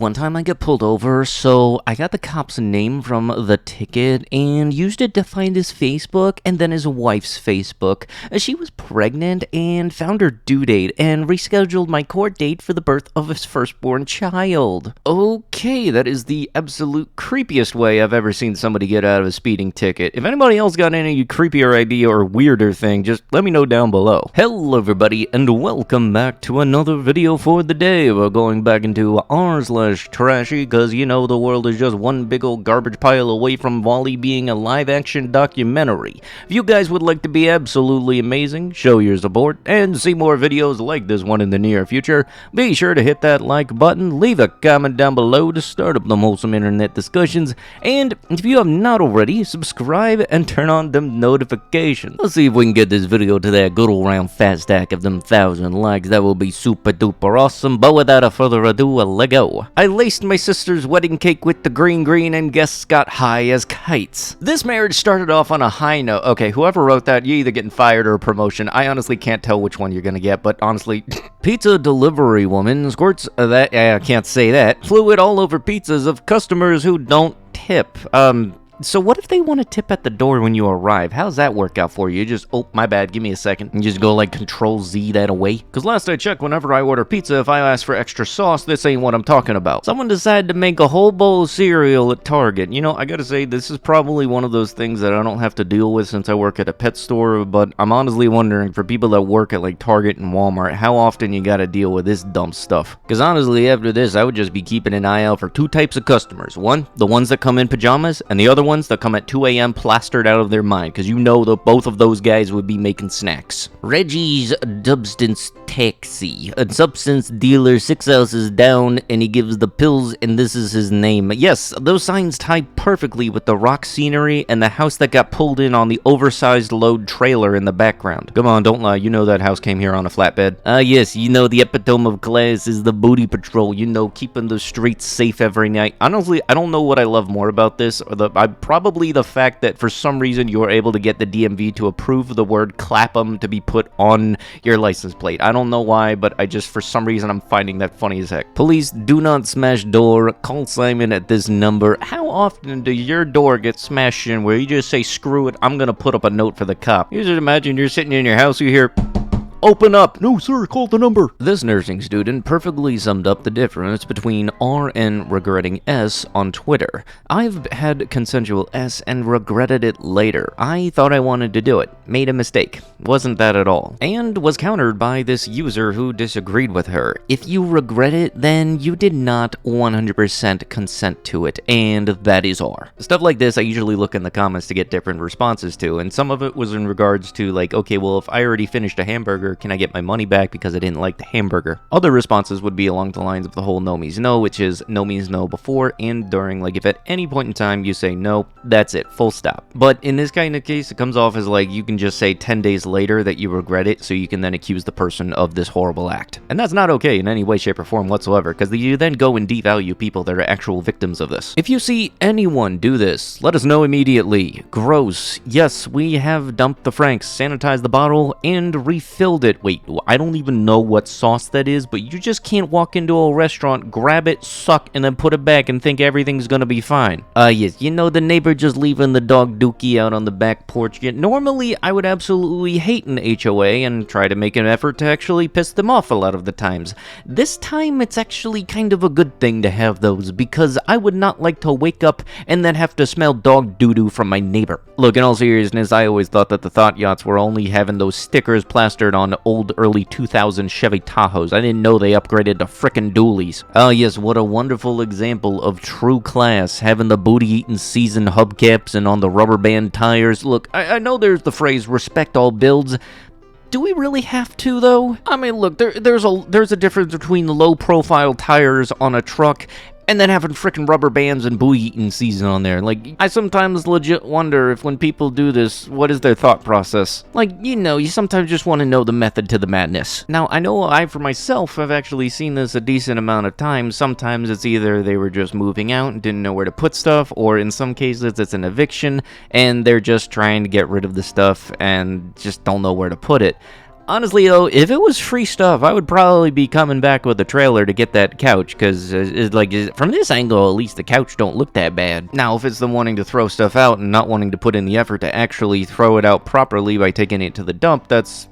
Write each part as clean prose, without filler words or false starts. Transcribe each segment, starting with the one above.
one time I got pulled over, so I got the cop's name from the ticket and used it to find his Facebook and then his wife's Facebook. She was pregnant and found her due date and rescheduled my court date for the birth of his firstborn child. Okay, that is the absolute creepiest way I've ever seen somebody get out of a speeding ticket. If anybody else got any creepier idea or weirder thing, just let me know down below. Hello everybody, and welcome back to another video for the day. We're going back into r/trashy, cause you know the world is just one big old garbage pile away from Wall-E being a live-action documentary. If you guys would like to be absolutely amazing, show your support, and see more videos like this one in the near future, be sure to hit that like button, leave a comment down below to start up them wholesome internet discussions, and if you have not already, subscribe and turn on them notifications. Let's see if we can get this video to that good old round fat stack of them 1,000 likes. That will be super duper awesome, but without a further ado, let go. I laced my sister's wedding cake with the green and guests got high as kites. This marriage started off on a high note. Okay, whoever wrote that, you're either getting fired or a promotion. I honestly can't tell which one you're gonna get, but honestly, pizza delivery woman squirts that, I can't say that, fluid all over pizzas of customers who don't tip. So what if they want to tip at the door when you arrive? How's that work out for you? You just, oh, my bad, give me a second. And just go like Control-Z that away. Because last I checked, whenever I order pizza, if I ask for extra sauce, this ain't what I'm talking about. Someone decided to make a whole bowl of cereal at Target. You know, I gotta say, this is probably one of those things that I don't have to deal with since I work at a pet store, but I'm honestly wondering, for people that work at like Target and Walmart, how often you gotta deal with this dumb stuff. Because honestly, after this, I would just be keeping an eye out for two types of customers. One, the ones that come in pajamas, and the other ones that come at 2 a.m. plastered out of their mind, because you know that both of those guys would be making snacks. Reggie's Dubstance Taxi, a substance dealer 6 houses down, and he gives the pills, and this is his name. Yes, those signs tie perfectly with the rock scenery and the house that got pulled in on the oversized load trailer in the background. Come on, don't lie, you know that house came here on a flatbed. Yes, you know the epitome of class is the booty patrol, you know, keeping the streets safe every night. Honestly, I don't know what I love more about this, or probably the fact that for some reason you were able to get the DMV to approve the word clapham to be put on your license plate. I don't know why, but for some reason I'm finding that funny as heck. Police, do not smash door. Call Simon at this number. How often do your door get smashed in where you just say, screw it, I'm gonna put up a note for the cop? You just imagine you're sitting in your house, you hear, open up! No, sir, call the number! This nursing student perfectly summed up the difference between R and regretting S on Twitter. I've had consensual S and regretted it later. I thought I wanted to do it. Made a mistake. Wasn't that at all. And was countered by this user who disagreed with her. If you regret it, then you did not 100% consent to it, and that is R. Stuff like this I usually look in the comments to get different responses to, and some of it was in regards to like, okay, well, if I already finished a hamburger, can I get my money back because I didn't like the hamburger? Other responses would be along the lines of the whole no means no, which is no means no before and during. Like if at any point in time you say no, that's it, full stop. But in this kind of case, it comes off as like you can just say 10 days later that you regret it, so you can then accuse the person of this horrible act. And that's not okay in any way, shape, or form whatsoever, because you then go and devalue people that are actual victims of this. If you see anyone do this, let us know immediately. Gross. Yes, we have dumped the Franks, sanitized the bottle, and refilled it. Wait, I don't even know what sauce that is, but you just can't walk into a restaurant, grab it, suck, and then put it back and think everything's gonna be fine. Yes, you know the neighbor just leaving the dog Dookie out on the back porch. Yet normally, I would absolutely hate an HOA and try to make an effort to actually piss them off a lot of the times. This time, it's actually kind of a good thing to have those, because I would not like to wake up and then have to smell dog doo-doo from my neighbor. Look, in all seriousness, I always thought that the Thought Yachts were only having those stickers plastered on old early 2000 Chevy Tahoes. I didn't know they upgraded to frickin' dualies. Oh yes, what a wonderful example of true class, having the booty-eating seasoned hubcaps and on the rubber band tires. Look, I know there's the phrase respect all builds. Do we really have to, though? I mean, look, there's a difference between low-profile tires on a truck and then having frickin' rubber bands and booty-eating season on there. Like, I sometimes legit wonder if when people do this, what is their thought process? Like, you know, you sometimes just want to know the method to the madness. Now, I know I, for myself, have actually seen this a decent amount of times. Sometimes it's either they were just moving out and didn't know where to put stuff, or in some cases it's an eviction, and they're just trying to get rid of the stuff and just don't know where to put it. Honestly, though, if it was free stuff, I would probably be coming back with a trailer to get that couch, because, from this angle, at least the couch don't look that bad. Now, if it's them wanting to throw stuff out and not wanting to put in the effort to actually throw it out properly by taking it to the dump, that's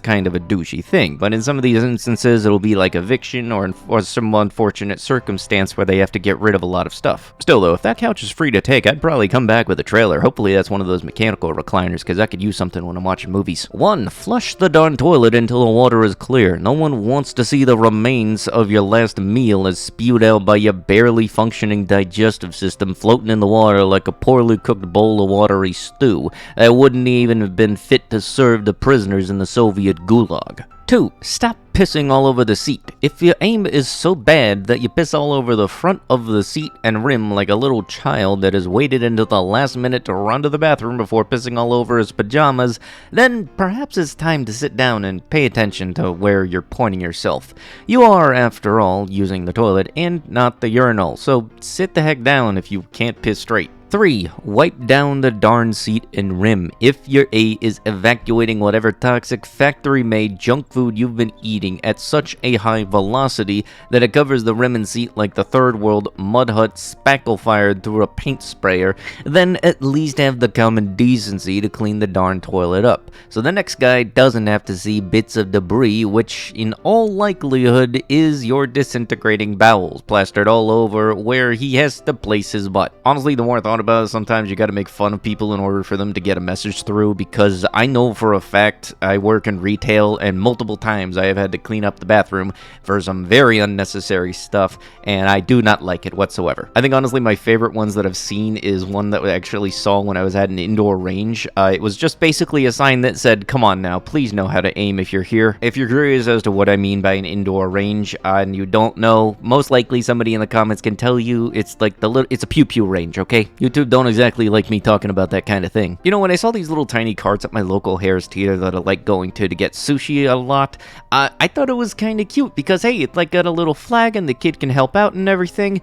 kind of a douchey thing. But in some of these instances, it'll be like eviction or some unfortunate circumstance where they have to get rid of a lot of stuff. Still, though, if that couch is free to take, I'd probably come back with a trailer. Hopefully, that's one of those mechanical recliners, because I could use something when I'm watching movies. 1. Flush the darn toilet until the water is clear. No one wants to see the remains of your last meal as spewed out by your barely functioning digestive system floating in the water like a poorly cooked bowl of watery stew that wouldn't even have been fit to serve the prisoners in the Soviet gulag. 2. Stop pissing all over the seat. If your aim is so bad that you piss all over the front of the seat and rim like a little child that has waited until the last minute to run to the bathroom before pissing all over his pajamas, then perhaps it's time to sit down and pay attention to where you're pointing yourself. You are, after all, using the toilet and not the urinal, so sit the heck down if you can't piss straight. 3. Wipe down the darn seat and rim. If your A is evacuating whatever toxic factory-made junk food you've been eating at such a high velocity that it covers the rim and seat like the third world mud hut spackle fired through a paint sprayer, then at least have the common decency to clean the darn toilet up, so the next guy doesn't have to see bits of debris, which in all likelihood is your disintegrating bowels plastered all over where he has to place his butt. Honestly, the more I thought about it, sometimes you gotta make fun of people in order for them to get a message through, because I know for a fact I work in retail and multiple times I have had to clean up the bathroom for some very unnecessary stuff, and I do not like it whatsoever. I think honestly my favorite ones that I've seen is one that I actually saw when I was at an indoor range. It was just basically a sign that said, "Come on now, please know how to aim if you're here." If you're curious as to what I mean by an indoor range and you don't know, most likely somebody in the comments can tell you. It's like it's a pew-pew range, okay? YouTube don't exactly like me talking about that kind of thing. You know, when I saw these little tiny carts at my local Harris Teeter that I like going to get sushi a lot, I thought it was kind of cute because, hey, it's like got a little flag and the kid can help out and everything.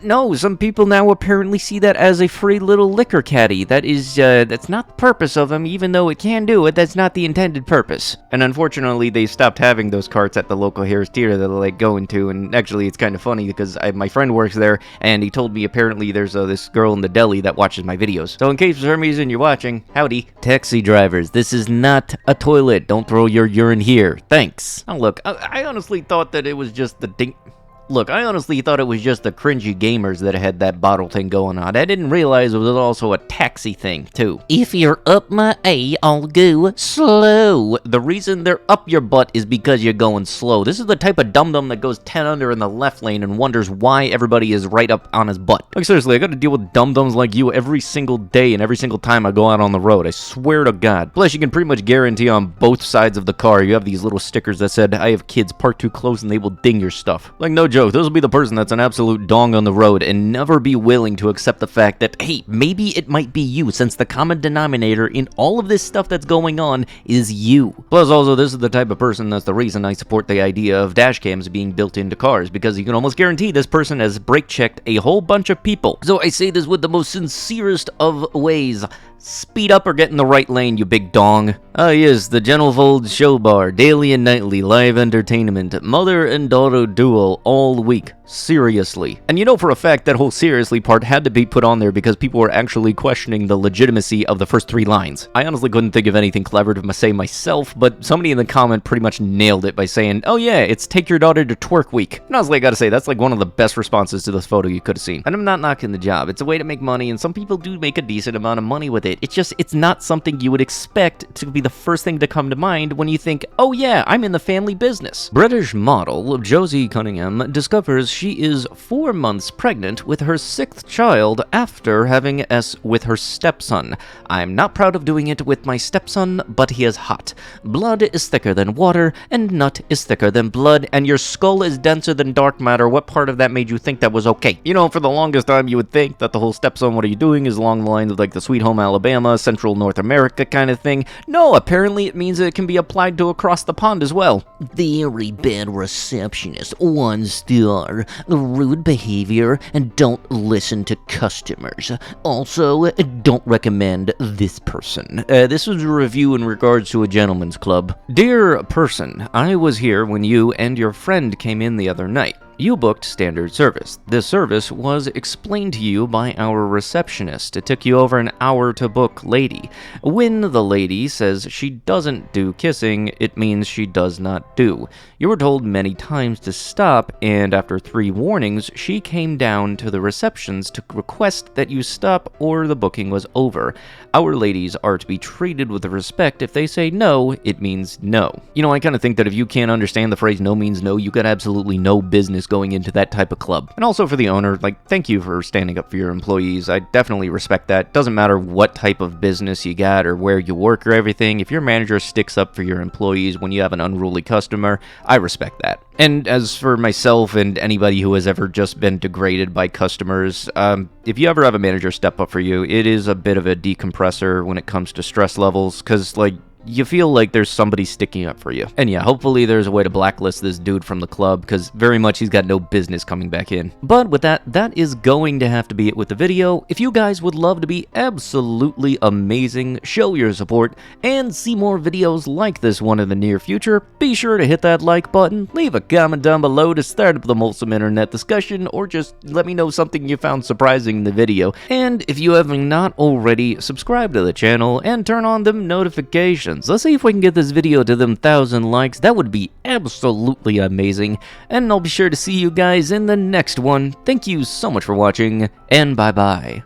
No, some people now apparently see that as a free little liquor caddy. That's not the purpose of them, even though it can do it. That's not the intended purpose. And unfortunately, they stopped having those carts at the local Harris Teeter that I like going to, and actually it's kind of funny because my friend works there, and he told me apparently there's this girl in the deli that watches my videos. So in case for some reason you're watching, howdy. Taxi drivers, this is not a toilet. Don't throw your urine here. Thanks. Oh, look, I honestly thought that it was just the ding... Look, I honestly thought it was just the cringy gamers that had that bottle thing going on. I didn't realize it was also a taxi thing, too. If you're up my A, I'll go slow. The reason they're up your butt is because you're going slow. This is the type of dum-dum that goes 10 under in the left lane and wonders why everybody is right up on his butt. Like, seriously, I gotta deal with dum-dums like you every single day and every single time I go out on the road. I swear to God. Plus, you can pretty much guarantee on both sides of the car, you have these little stickers that said, "I have kids, park too close," and they will ding your stuff. Like, no joke. This will be the person that's an absolute dong on the road and never be willing to accept the fact that, hey, maybe it might be you, since the common denominator in all of this stuff that's going on is you. Plus, also, this is the type of person that's the reason I support the idea of dash cams being built into cars, because you can almost guarantee this person has brake checked a whole bunch of people. So I say this with the most sincerest of ways. Speed up or get in the right lane, you big dong. Ah yes, the Gentlefold Show Bar, daily and nightly live entertainment, mother and daughter duel all week. Seriously. And you know for a fact that whole seriously part had to be put on there because people were actually questioning the legitimacy of the first 3 lines. I honestly couldn't think of anything clever to say myself, but somebody in the comment pretty much nailed it by saying, "Oh yeah, it's take your daughter to twerk week." And honestly, I gotta say, that's like one of the best responses to this photo you could have seen. And I'm not knocking the job. It's a way to make money, and some people do make a decent amount of money with it. It's not something you would expect to be the first thing to come to mind when you think, oh yeah, I'm in the family business. British model Josie Cunningham discovers she is 4 months pregnant with her 6th child after having S with her stepson. "I'm not proud of doing it with my stepson, but he is hot. Blood is thicker than water, and nut is thicker than blood, and your skull is denser than dark matter. What part of that made you think that was okay?" You know, for the longest time, you would think that the whole stepson, what are you doing, is along the lines of like the Sweet Home Alabama, Central North America kind of thing. No, apparently it means it can be applied to across the pond as well. Very bad receptionist, 1 star. Rude behavior and don't listen to customers. Also, don't recommend this person. This was a review in regards to a gentleman's club. Dear person, I was here when you and your friend came in the other night. You booked standard service. This service was explained to you by our receptionist. It took you over an hour to book lady. When the lady says she doesn't do kissing, it means she does not do. You were told many times to stop, and after 3 warnings, she came down to the receptions to request that you stop or the booking was over. Our ladies are to be treated with respect. If they say no, it means no. You know, I kind of think that if you can't understand the phrase no means no, you got absolutely no business going into that type of club. And also for the owner, thank you for standing up for your employees. I definitely respect that. Doesn't matter what type of business you got or where you work or everything. If your manager sticks up for your employees when you have an unruly customer, I respect that. And as for myself and anybody who has ever just been degraded by customers, if you ever have a manager step up for you, it is a bit of a decompressor when it comes to stress levels, because, you feel like there's somebody sticking up for you. And yeah, hopefully there's a way to blacklist this dude from the club, because very much he's got no business coming back in. But with that is going to have to be it with the video. If you guys would love to be absolutely amazing, show your support, and see more videos like this one in the near future, be sure to hit that like button, leave a comment down below to start up the wholesome internet discussion, or just let me know something you found surprising in the video. And if you have not already, subscribe to the channel and turn on them notifications. Let's see if we can get this video to them 1,000 likes. That would be absolutely amazing. And I'll be sure to see you guys in the next one. Thank you so much for watching, and bye-bye.